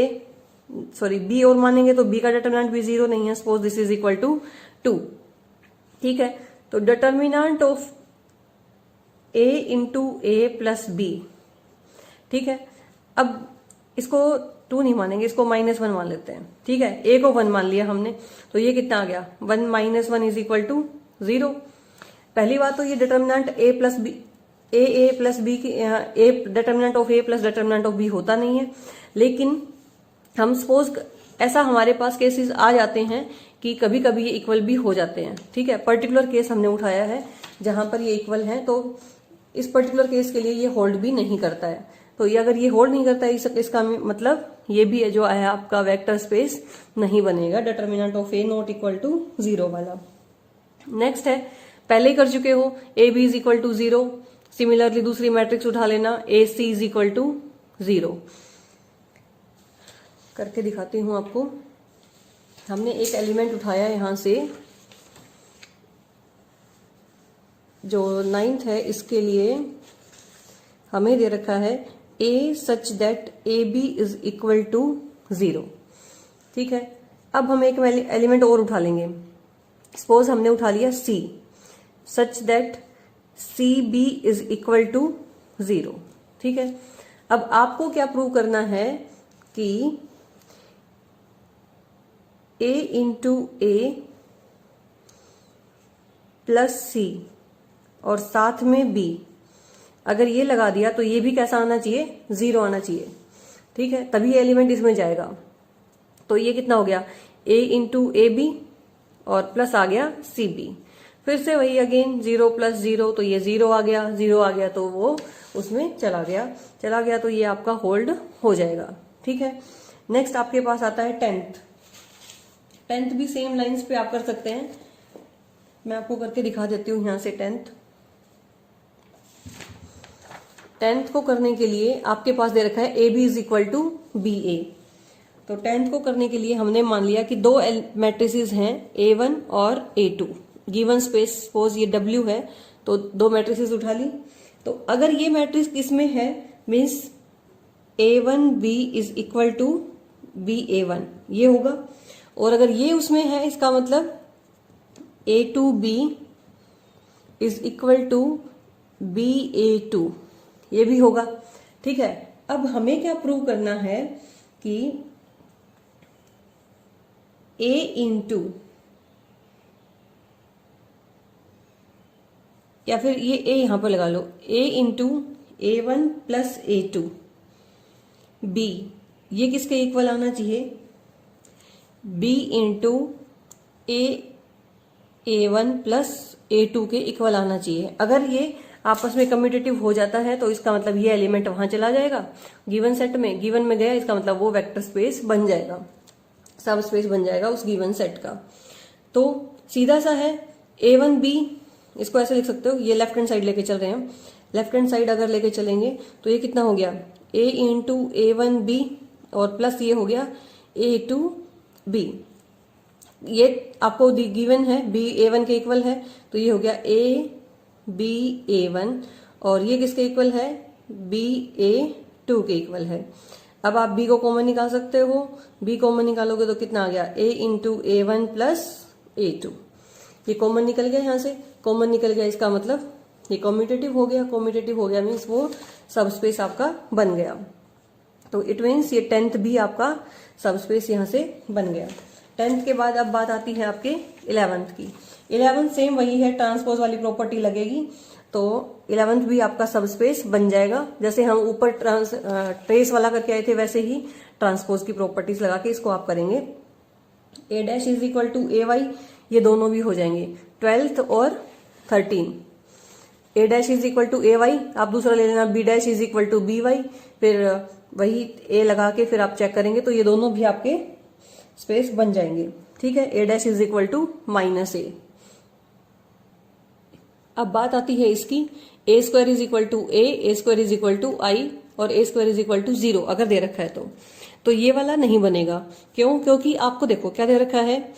b और मानेंगे तो b का डिटर्मिनेंट भी 0 नहीं है, suppose this is equal to 2, ठीक है। तो determinant of a into a plus b, ठीक है। अब इसको 2 नहीं मानेंगे, इसको -1 मान लेते हैं, ठीक है। a को 1 मान लिया हमने, तो ये कितना आ गया, 1 - 1 इज इक्वल टू 0। पहली बात तो ये determinant a plus b, a plus b की a determinant of a plus determinant of b होता नहीं है। लेकिन हम सपोज ऐसा हमारे पास केसेस आ जाते हैं कि कभी कभी ये इक्वल भी हो जाते हैं, ठीक है। पर्टिकुलर केस हमने उठाया है जहां पर ये इक्वल है, तो इस पर्टिकुलर केस के लिए ये होल्ड भी नहीं करता है। तो ये अगर ये होल्ड नहीं करता है, इसका मतलब ये भी जो है आपका वेक्टर स्पेस नहीं बनेगा, determinant of a not equal to 0 वाला। नेक्स्ट है, पहले ही कर चुके हो, a b is equal to 0। Similarly दूसरी मैट्रिक्स उठा लेना, a c is equal to 0। करके दिखाती हूं आपको। हमने एक एलिमेंट उठाया यहां से, जो 9th है, इसके लिए हमें दे रखा है a such that ab is equal to 0, ठीक है। अब हम एक एलिमेंट और उठा लेंगे, सपोज हमने उठा लिया c such that cb is equal to 0, ठीक है। अब आपको क्या प्रूव करना है कि a into a plus c और साथ में b, अगर ये लगा दिया तो ये भी कैसा आना चाहिए, 0 आना चाहिए, ठीक है, तभी एलिमेंट इसमें जाएगा। तो ये कितना हो गया, a इंटू ए बी और प्लस आ गया सी बी, फिर से वही अगेन 0 प्लस 0, तो ये 0 आ गया, 0 आ गया तो वो उसमें चला गया, तो ये आपका होल्ड हो जाएगा, ठीक है। नेक्स्ट आपके पास आता है 10th भी सेम लाइंस पे आप कर सकते हैं। मैं आपको करके दिखा देती हूँ यहाँ से 10th को करने के लिए आपके पास दे रखा है a b is equal to b a. तो 10th को करने के लिए हमने मान लिया कि दो मैट्रिसेस हैं A1 और A2, गिवन स्पेस सपोज ये W है, तो दो मैट्रिसेस उठा ली। तो अगर ये मैट्रिक्स किसमें है, means A1B is equal to BA1, ये होगा। और अगर ये उसमें है, इसका मतलब A2B is equal to BA2, ये भी होगा। ठीक है, अब हमें क्या प्रूव करना है कि A इंटू, या फिर ये A यहां पर लगा लो, A into A1 plus A2 B, ये किसके इक्वल आना चाहिए? B into A1 plus A2 के इक्वल आना चाहिए। अगर ये आपस में कम्यूटेटिव हो जाता है तो इसका मतलब ये एलिमेंट वहां चला जाएगा गिवन सेट में, गिवन में गया, इसका मतलब वो वेक्टर स्पेस बन जाएगा, सब स्पेस बन जाएगा उस गिवन सेट का। तो सीधा सा है A1B, इसको ऐसे लिख सकते हो, ये लेफ्ट हैंड साइड लेके चल रहे हैं, लेफ्ट हैंड साइड अगर लेके चलेंगे तो ये कितना हो गया? A इंटू A1B और प्लस ये हो गया A2B। ये आपको गिवन है B A1 के इक्वल है, तो ये हो गया AB A1 और ये किसके इक्वल है? B A2 के इक्वल है। अब आप B को कॉमन निकाल सकते हो, B कॉमन निकालोगे तो कितना आ गया? A into A1 plus A2, ये कॉमन निकल गया, यहां से कॉमन निकल गया, इसका मतलब ये कम्यूटेटिव हो गया। कम्यूटेटिव हो गया मीन्स वो सबस्पेस आपका बन गया। तो इट मीन्स ये 10th भी आपका सबस्पेस यहां से बन गया। 10th के बाद अब बात आती है आपके 11th की। 11th सेम वही है, ट्रांसपोज वाली प्रॉपर्टी लगेगी, तो 11th भी आपका सबस्पेस बन जाएगा। जैसे हम ऊपर ट्रेस वाला करके आए थे वैसे ही ट्रांसपोज की प्रॉपर्टीज लगा के इसको आप करेंगे। A dash is equal to AY, ये दोनों भी हो जाएंगे 12th और 13। A dash is equal to AY, आप दूसरा ले लेना B dash is equal to BY, फिर वही A लगा के फिर आप चेक करेंगे तो ये दोनों भी आपके स्पेस बन जाएंगे। ठीक है, A dash is equal to -A। अब बात आती है इसकी A square is equal to A square is equal to I और A square is equal to 0 अगर दे रखा है तो ये वाला नहीं बनेगा। क्यों? क्योंकि आपको देखो क्या दे रखा है,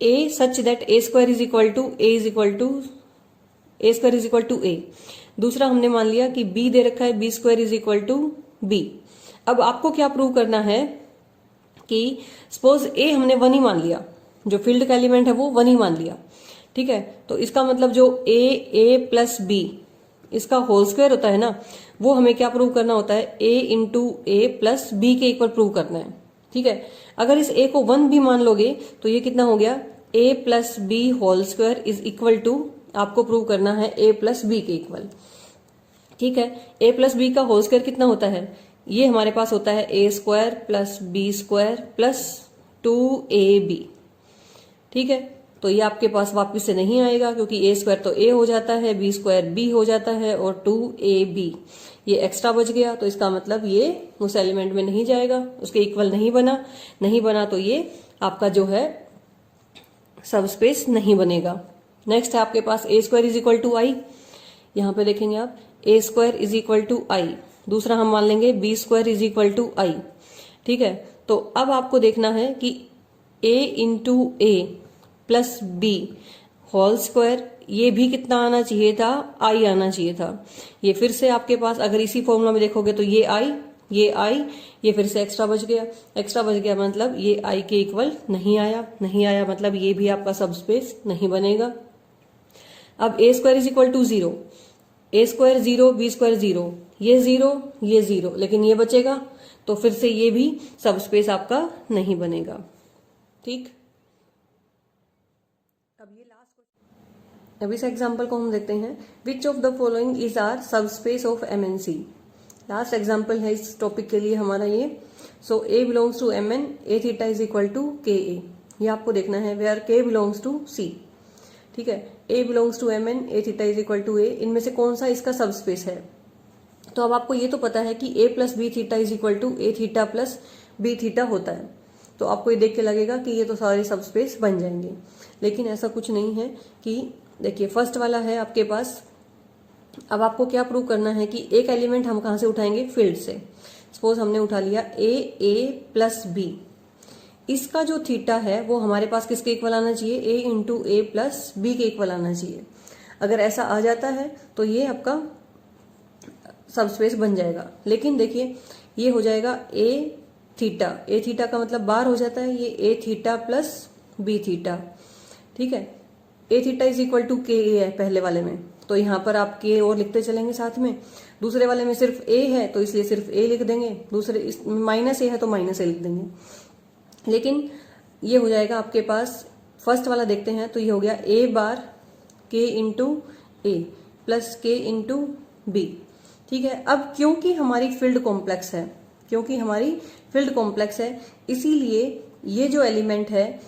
A such that A square is equal to A square is equal to A। दूसरा हमने मान लिया कि B दे रखा है B square is equal to B। अब आपको क्या प्रूव करना है कि सपोज A हमने 1 ही मान लिया, जो फील्ड का एलिमेंट है वो 1 ही मान लिया। ठीक है, तो इसका मतलब जो A प्लस B इसका होल स्क्वायर होता है ना, वो हमें क्या प्रूव करना होता है? A into A plus B के इक्वल प्रूव करना है। ठीक है, अगर इस A को 1 भी मान लोगे तो ये कितना हो गया? A plus B whole square is equal to, आपको प्रूव करना है A प्लस B के इक्वल। ठीक है, A प्लस B का होल स्क्वायर कितना होता है? ये हमारे पास होता है A square plus B square plus 2AB। ठीक है, तो ये आपके पास वापस से नहीं आएगा क्योंकि A स्क्वायर तो A हो जाता है, B स्क्वायर B हो जाता है और 2AB ये एक्स्ट्रा बच गया, तो इसका मतलब ये उस एलिमेंट में नहीं जाएगा, उसके इक्वल नहीं बना तो ये आपका जो है सबस्पेस नहीं बनेगा। नेक्स्ट है आपके पास A square is equal to I, यहां पे देखेंगे आप A square is equal to I। दूसरा हम मान लेंगे B square is equal to I। ठीक है, तो अब आपको देखना है कि A into A plus B whole square, ये भी कितना आना चाहिए था? I आना चाहिए था। ये फिर से आपके पास अगर इसी फॉर्मूला में देखोगे तो ये I, ये फिर से एक्स्ट्रा बच गया मतलब ये I के इक्वल नहीं आया मतलब ये भी आपका सबस्पेस नहीं बनेगा। अब A square is equal to 0, A square 0 B square 0, ये 0 लेकिन ये बचेगा, तो फिर से ये भी सबस्पेस आपका नहीं बनेगा। ठीक, अब इस एग्जाम्पल को हम देखते हैं। Which of the following is R subspace of MNC। Last example है इस टॉपिक के लिए हमारा ये। So A belongs to MN, A theta is equal to KA, ये आपको देखना है where K belongs to C। ठीक है, A belongs to MN, A theta is equal to A, इनमें से कौन सा इसका सबस्पेस है? तो अब आपको ये तो पता है कि A plus B theta is equal to A theta plus B theta होता है, तो आपको ये देख के लगेगा कि ये तो सारे सबस्पेस बन जाएंगे, लेकिन ऐसा कुछ नहीं है। कि देखिए फर्स्ट वाला है आपके पास, अब आपको क्या प्रूव करना है कि एक एलिमेंट हम कहां से उठाएंगे? फील्ड से। सपोज हमने उठा लिया A प्लस B, इसका जो थीटा है वो हमारे पास किसके इक्वल आना चाहिए? A into A plus B के इक्वल आना चाहिए। अगर ऐसा आ जाता है तो ये आपका सबस्पेस बन जाएगा। लेकिन देखिए ये हो जाएगा ए थीटा का मतलब बार हो जाता है ये ए थीटा प्लस बी थीटा, ठीक है। ए थीटा इज इक्वल टू के ए है पहले वाले में, तो यहाँ पर आप के और लिखते चलेंगे साथ में। दूसरे वाले में सिर्फ ए है तो इसलिए सिर्फ ए लिख देंगे, दूसरे माइनस ए है तो माइनस ए लिख देंगे। लेकिन ये हो जाएगा आपके पास, फर्स्ट वाला देखते हैं तो ये हो गया ए बार के इंटू ए प्लस के इंटू बी, ठीक है। अब क्योंकि हमारी फील्ड कॉम्प्लेक्स है, इसीलिए ये जो एलिमेंट है,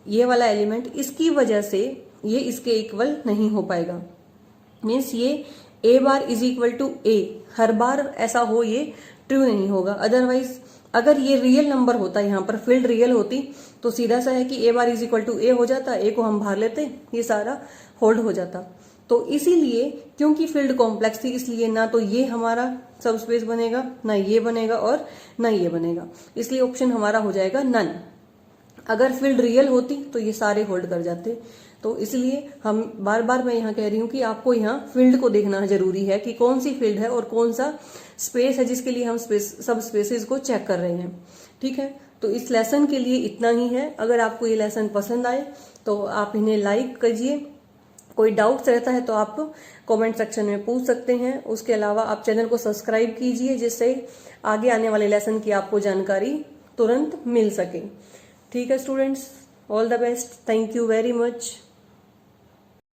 ये वाला एलिमेंट, इसकी वजह से ये इसके इक्वल नहीं हो पाएगा। मीन्स ये ए बार इज इक्वल टू ए, हर बार ऐसा हो ये ट्रू नहीं होगा। अदरवाइज अगर ये रियल नंबर होता, यहाँ पर फील्ड रियल होती, तो सीधा सा है कि ए बार इज इक्वल टू ए हो जाता, ए को हम बाहर लेते, ये सारा होल्ड हो जाता। तो इसीलिए क्योंकि फील्ड कॉम्प्लेक्स थी, इसलिए ना तो ये हमारा सबस्पेस बनेगा, ना ये बनेगा और ना ये बनेगा, इसलिए ऑप्शन हमारा हो जाएगा नन। अगर फील्ड रियल होती तो ये सारे होल्ड कर जाते। तो इसलिए हम बार बार मैं यहाँ कह रही हूँ कि आपको यहाँ फील्ड को देखना जरूरी है कि कौन सी फील्ड है और कौन सा स्पेस है जिसके लिए हम सब स्पेसेस को चेक कर रहे हैं, ठीक है। तो इस लेसन के लिए इतना ही है। अगर आपको ये लेसन पसंद आए तो आप इन्हें लाइक कीजिए। कोई डाउट्स रहता है तो आप कमेंट सेक्शन में पूछ सकते हैं। उसके अलावा आप चैनल को सब्सक्राइब कीजिए जिससे आगे आने वाले लेसन की आपको जानकारी तुरंत मिल सके, ठीक है students. All the best, thank you very much.